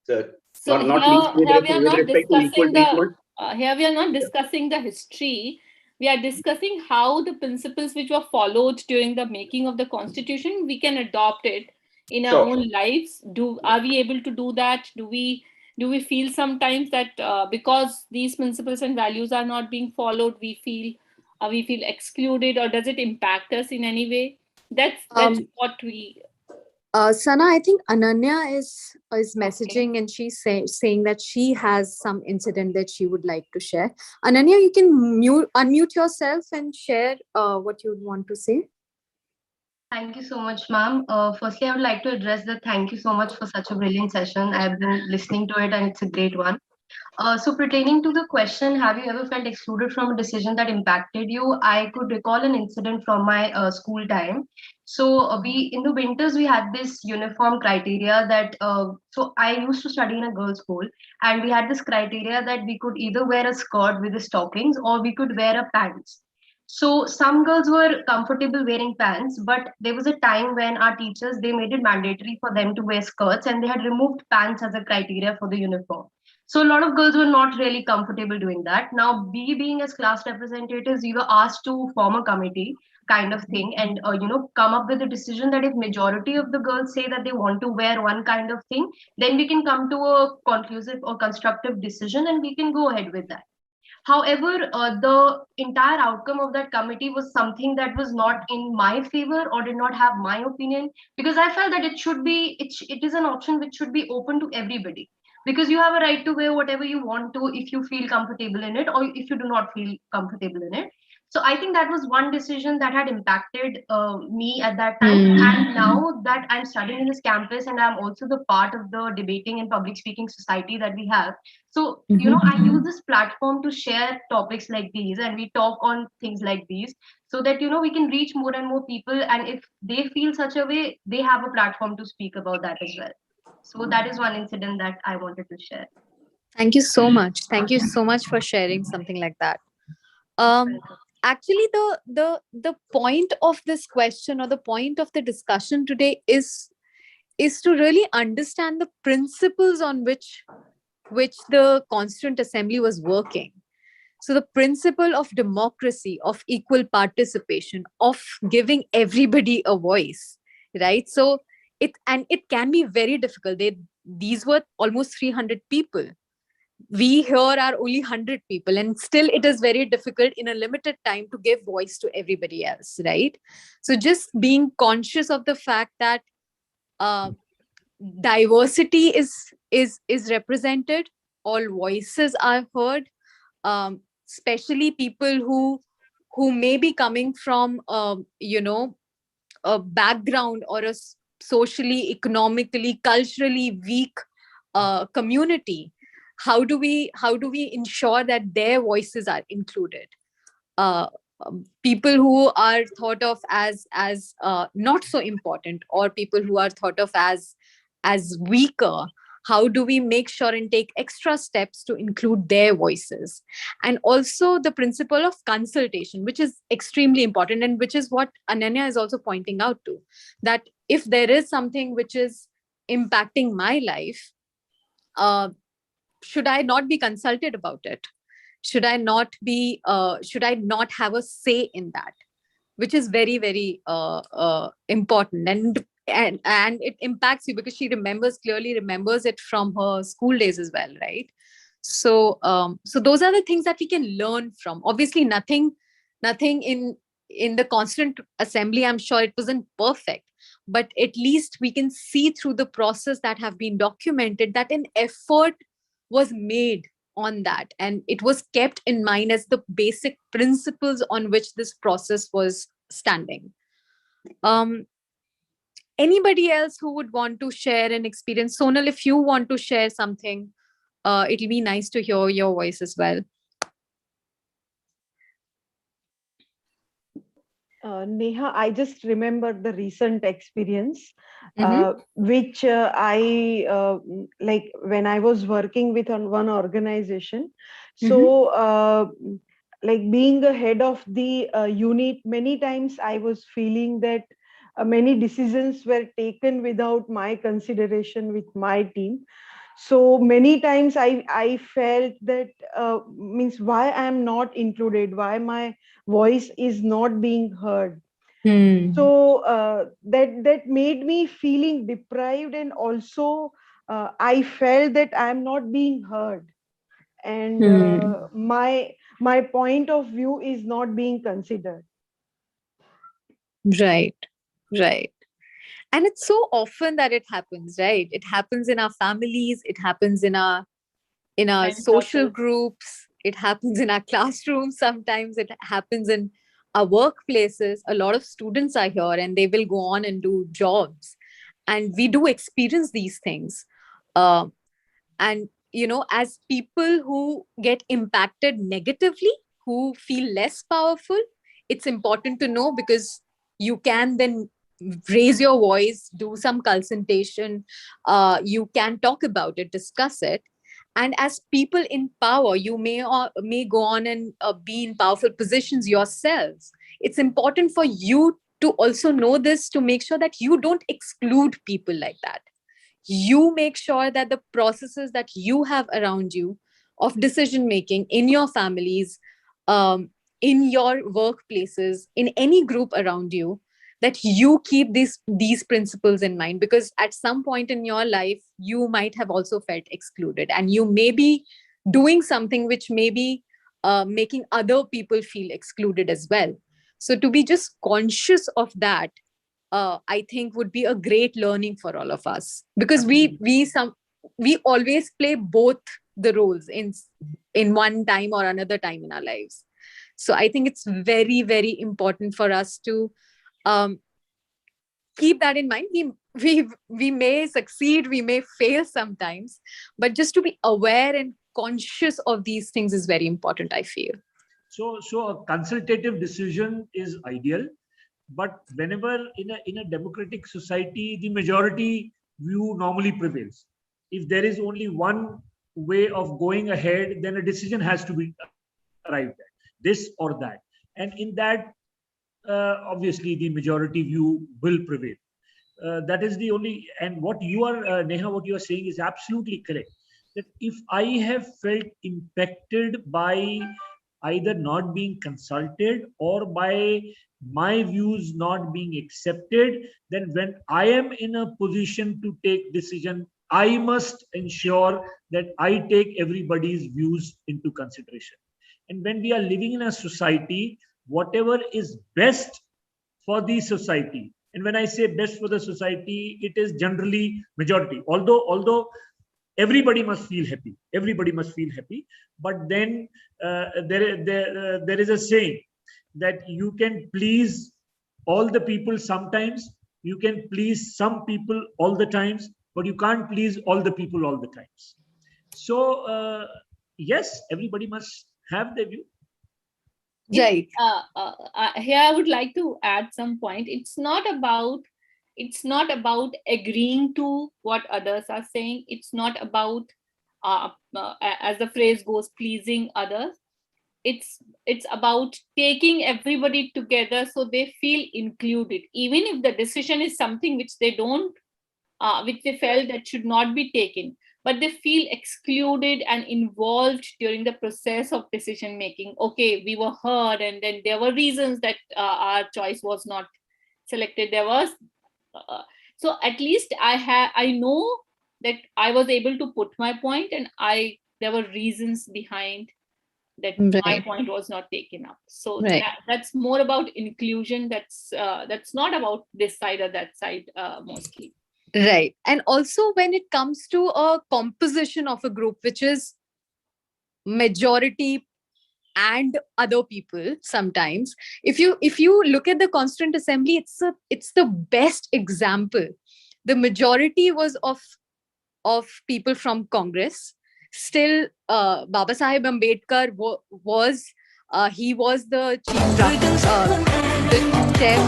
So not least here we are with not respect to equal discussing the treatment. here we are not discussing the history. We are discussing how the principles which were followed during the making of the constitution, we can adopt it in our own lives. Are we able to do that? Do we feel sometimes that because these principles and values are not being followed, we feel excluded, or does it impact us in any way? That's what we. Sana, I think Ananya is messaging and she's saying that she has some incident that she would like to share. Ananya, you can unmute yourself and share what you want to say. Thank you so much, ma'am. Firstly, I would like to address the thank you so much for such a brilliant session. I've been listening to it and it's a great one. So pertaining to the question, have you ever felt excluded from a decision that impacted you? I could recall an incident from my school time. So we in the winters we had this uniform criteria that so I used to study in a girls' school, and we had this criteria that we could either wear a skirt with the stockings or we could wear a pants. So some girls were comfortable wearing pants, but there was a time when our teachers they made it mandatory for them to wear skirts, and they had removed pants as a criteria for the uniform. So a lot of girls were not really comfortable doing that. Now, we being as class representatives, we were asked to form a committee kind of thing, and come up with a decision that if majority of the girls say that they want to wear one kind of thing, then we can come to a conclusive or constructive decision, and we can go ahead with that. However, the entire outcome of that committee was something that was not in my favor or did not have my opinion, because I felt that it is an option which should be open to everybody. because you have a right to wear whatever you want to if you feel comfortable in it or if you do not feel comfortable in it. So I think that was one decision that had impacted me at that time. And now that I'm studying in this campus and I'm also the part of the debating and public speaking society that we have, so I use this platform to share topics like these, and we talk on things like these, so that we can reach more and more people, and if they feel such a way, they have a platform to speak about that as well. So that is one incident that I wanted to share. Thank you so much. Thank you so much for sharing something like that. Actually, the point of this question, or the point of the discussion today, is to really understand the principles on which the Constituent Assembly was working. So the principle of democracy, of equal participation, of giving everybody a voice, right? So it can be very difficult. These were almost 300 people. We here are only 100 people, and still it is very difficult in a limited time to give voice to everybody else, right? So just being conscious of the fact that diversity is represented, all voices are heard, especially people who may be coming from a background or a socially, economically, culturally weak community. How do we ensure that their voices are included? People who are thought of as not so important, or people who are thought of as weaker, how do we make sure and take extra steps to include their voices? And also the principle of consultation, which is extremely important, and which is what Ananya is also pointing out to, that if there is something which is impacting my life, should I not be consulted about it? Should I not have a say in that? Which is very, very important. And it impacts you because she clearly remembers it from her school days as well, right? So so those are the things that we can learn from. Obviously nothing in the Constituent Assembly, I'm sure it wasn't perfect, but at least we can see through the process that have been documented that an effort was made on that, and it was kept in mind as the basic principles on which this process was standing. Anybody else who would want to share an experience? Sonal, if you want to share something, it'll be nice to hear your voice as well. Neha, I just remember the recent experience, which I like when I was working with one organization. So, like being a head of the unit, many times I was feeling that many decisions were taken without my consideration with my team. So many times I felt that means why I am not included, why my voice is not being heard. So that made me feeling deprived, and also I felt that I am not being heard, and my point of view is not being considered. Right. And it's so often that it happens, right? It happens in our families, it happens in our social groups, it happens in our classrooms, sometimes it happens in our workplaces. A lot of students are here and they will go on and do jobs, and we do experience these things. And as people who get impacted negatively, who feel less powerful, it's important to know, because you can then raise your voice, do some consultation, you can talk about it, discuss it. And as people in power, you may go on and be in powerful positions yourselves. It's important for you to also know this, to make sure that you don't exclude people like that. You make sure that the processes that you have around you of decision making in your families, in your workplaces, in any group around you, that you keep these principles in mind, because at some point in your life you might have also felt excluded, and you may be doing something which may be making other people feel excluded as well. So to be just conscious of that, I think would be a great learning for all of us, because we we always play both the roles in one time or another time in our lives. So I think it's very, very important for us to um, keep that in mind. We may succeed, we may fail sometimes, but just to be aware and conscious of these things is very important, I feel. So a consultative decision is ideal, but whenever in a democratic society, the majority view normally prevails. If there is only one way of going ahead, then a decision has to be arrived at, this or that. And in that, obviously, the majority view will prevail. That is the only, and what you are, Neha, what you are saying is absolutely correct. That if I have felt impacted by either not being consulted or by my views not being accepted, then when I am in a position to take decision, I must ensure that I take everybody's views into consideration. And when we are living in a society, whatever is best for the society, and when I say best for the society, it is generally majority. Although everybody must feel happy, but then there is a saying that you can please all the people sometimes, you can please some people all the times, but you can't please all the people all the times. So yes, everybody must have their view. Right. Here I would like to add some point. It's not about agreeing to what others are saying. It's not about as the phrase goes, pleasing others. It's about taking everybody together so they feel included, even if the decision is something which they don't which they felt that should not be taken, but they feel excluded and involved during the process of decision making. Okay, we were heard, and then there were reasons that our choice was not selected. There was so at least I know that I was able to put my point, and there were reasons behind that my point was not taken up. So that's more about inclusion. That's not about this side or that side mostly. Right. And also when it comes to a composition of a group, which is majority and other people, sometimes if you look at the Constituent Assembly, it's the best example. The majority was of people from Congress. Still, Baba Saheb Ambedkar was he was the chief the chair.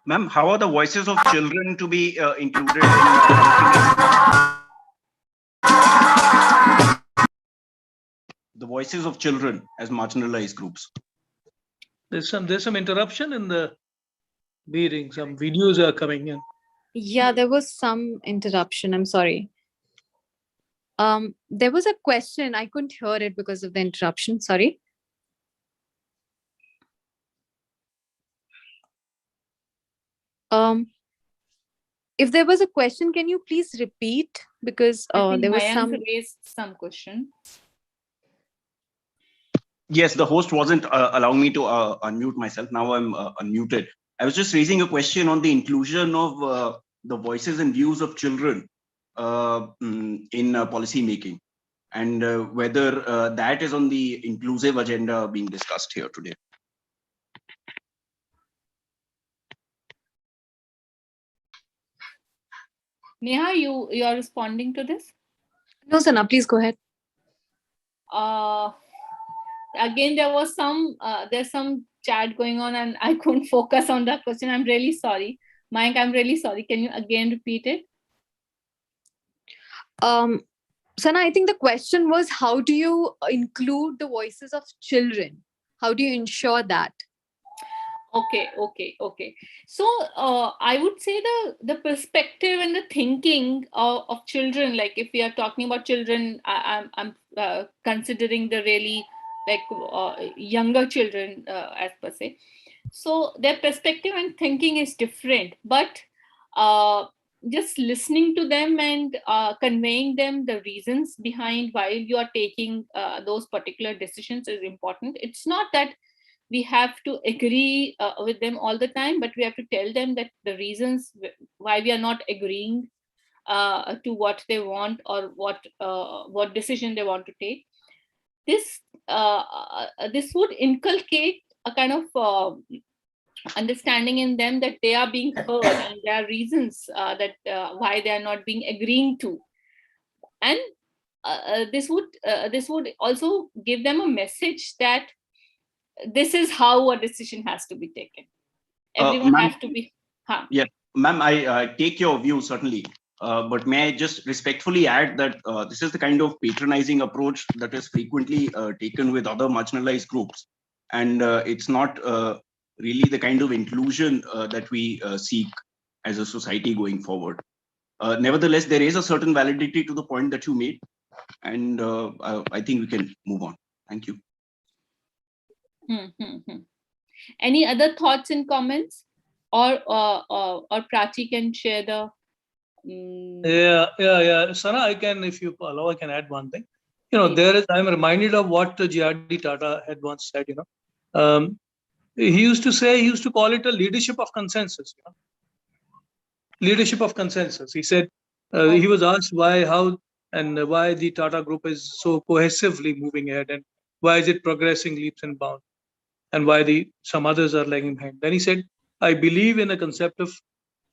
Ma'am, how are the voices of children to be included the voices of children as marginalized groups? There's some interruption in the meeting. Some videos are coming in. Yeah, there was some interruption. I'm sorry. There was a question. I couldn't hear it because of the interruption. Sorry. If there was a question, can you please repeat? Because there was some raised some question. Yes, the host wasn't allowing me to unmute myself. Now I'm unmuted. I was just raising a question on the inclusion of the voices and views of children in policy making, and whether that is on the inclusive agenda being discussed here today. Neha, you are responding to this? No, Sana, please go ahead. Again, there was there's some chat going on, and I couldn't focus on that question. I'm really sorry. Mayank, I'm really sorry. Can you again repeat it? Sana, I think the question was, how do you include the voices of children? How do you ensure that? Okay. So I would say the perspective and the thinking of children, like if we are talking about children, I'm considering the really like younger children as per se. So their perspective and thinking is different, but just listening to them and conveying them the reasons behind why you are taking those particular decisions is important. It's not that we have to agree with them all the time, but we have to tell them that the reasons why we are not agreeing to what they want or what decision they want to take. This would inculcate a kind of understanding in them that they are being heard and there are reasons that why they are not being agreeing to, and this would also give them a message that this is how a decision has to be taken. Everyone Ma'am, has to be. Huh. Yeah, ma'am, I take your view certainly, but may I just respectfully add that this is the kind of patronizing approach that is frequently taken with other marginalized groups, and it's not really the kind of inclusion that we seek as a society going forward. Nevertheless, there is a certain validity to the point that you made, and I think we can move on. Thank you. Any other thoughts and comments, or Prachi can share the. Yeah. Sana, I can, if you allow, I can add one thing. I'm reminded of what G.R.D. Tata had once said. He used to call it a leadership of consensus. Leadership of consensus. He said he was asked why the Tata Group is so cohesively moving ahead, and why is it progressing leaps and bounds, and why some others are lagging behind. Then he said, I believe in a concept of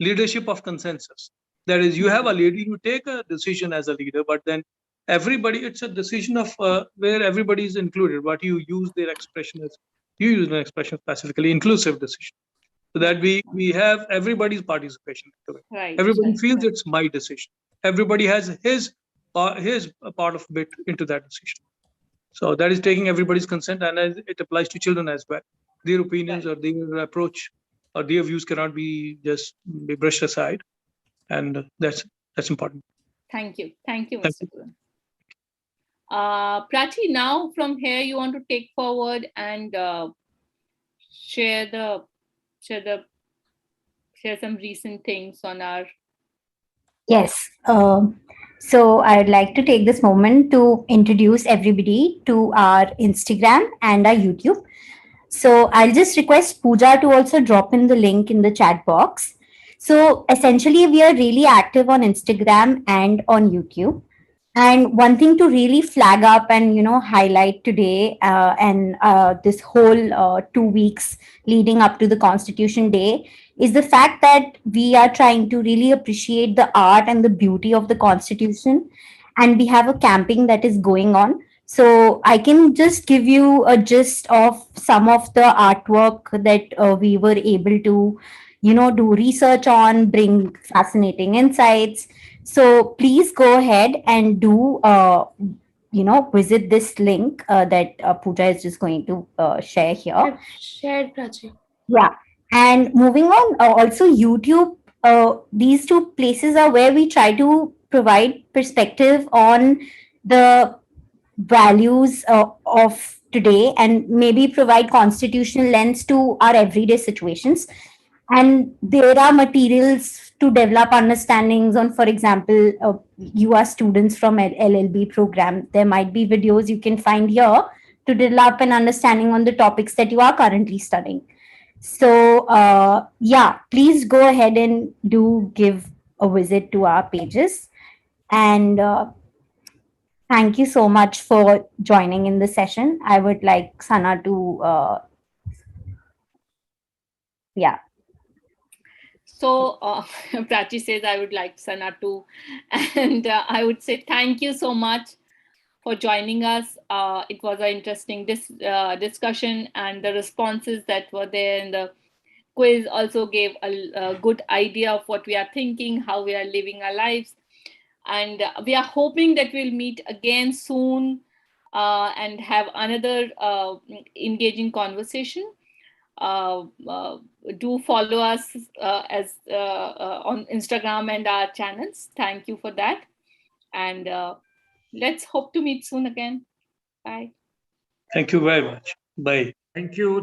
leadership of consensus. That is, you have a leader, you take a decision as a leader, but then it's a decision of where everybody is included. What you use their expression as, you use an expression specifically, inclusive decision. So that we have everybody's participation into it. Right. Everybody feels it's my decision. Everybody has his part of it into that decision. So that is taking everybody's consent, and it applies to children as well. Their opinions or their approach or their views cannot be just be brushed aside, and that's important. Thank you, Mr. Puran. Prachi, now from here you want to take forward and share some recent things on our. Yes. So I'd like to take this moment to introduce everybody to our Instagram and our YouTube. So I'll just request Pooja to also drop in the link in the chat box. So essentially, we are really active on Instagram and on YouTube. And one thing to really flag up and highlight today and this whole 2 weeks leading up to the Constitution Day is the fact that we are trying to really appreciate the art and the beauty of the Constitution, and we have a camping that is going on. So I can just give you a gist of some of the artwork that we were able to do research on, bring fascinating insights. So please go ahead and do visit this link that Pooja is just going to share here. Shared, Prachi. Yeah. And moving on, also YouTube, these two places are where we try to provide perspective on the values of today, and maybe provide constitutional lens to our everyday situations. And there are materials to develop understandings on, for example, you are students from LLB program, there might be videos you can find here to develop an understanding on the topics that you are currently studying. So yeah, please go ahead and do give a visit to our pages. And thank you so much for joining in the session. I would like Sana to yeah. So Prachi says I would like Sana to, and I would say thank you so much for joining us. It was an interesting discussion, and the responses that were there in the quiz also gave a good idea of what we are thinking, how we are living our lives. And we are hoping that we'll meet again soon and have another engaging conversation. Do follow us as on Instagram and our channels. Thank you for that. And let's hope to meet soon again. Bye. Thank you very much. Bye. Thank you.